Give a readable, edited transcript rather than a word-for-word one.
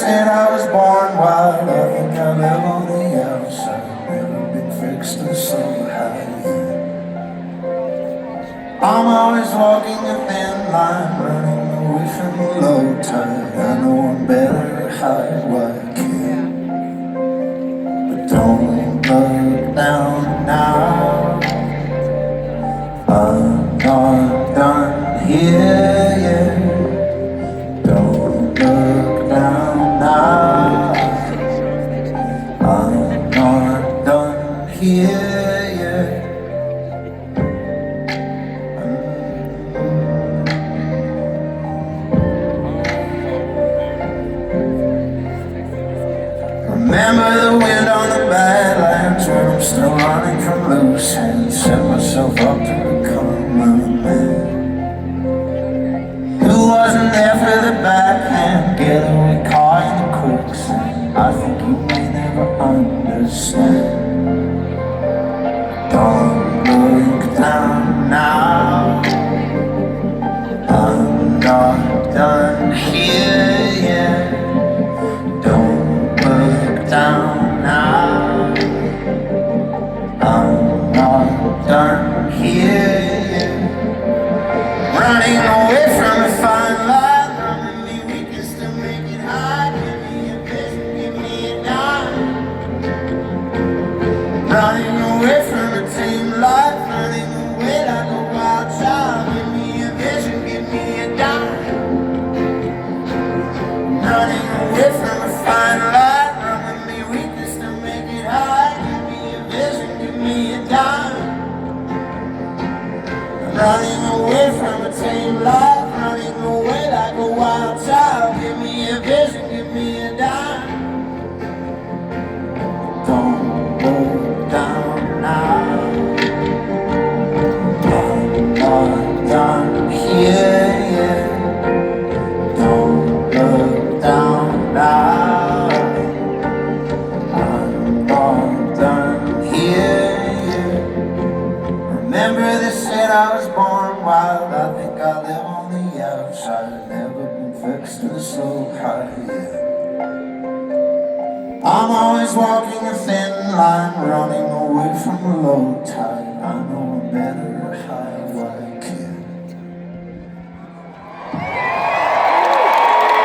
said I was born wild. I think I live on the outside. Never been fixed to so high. I'm always walking a thin line, running away from the low tide. I know I'm better at high water, but don't look down now. I'm not done here yet. Don't look down now. I'm not done here yet. Remember the wind on the Badlands when I'm still running from loose ends. Set myself up to become a man who wasn't there for the backhand. Getaway car in the quicksand. I think you may never understand. Don't look down now. I'm not done here yet. Don't look down now. I'm not done here yet. Running away from a fine line. Maybe we can still make it high. Give me a vision, give me a dime. Running away from a tame life. Running away like a wild child. Give me a vision, give me a dime. Running away from a fine line. Maybe we can still make it high. Give me a vision, give me a dime. Running away from a tame life, running away like a wild child. Give me a vision, give me a dime. Don't go down now. I'm not done here yet. Don't look down now. I'm not done here yet. Remember they said I was born wild. I think I live on the outside. Never been fixed to the slow high yet. I'm always walking a thin line, running away from the low tide. I know I'm better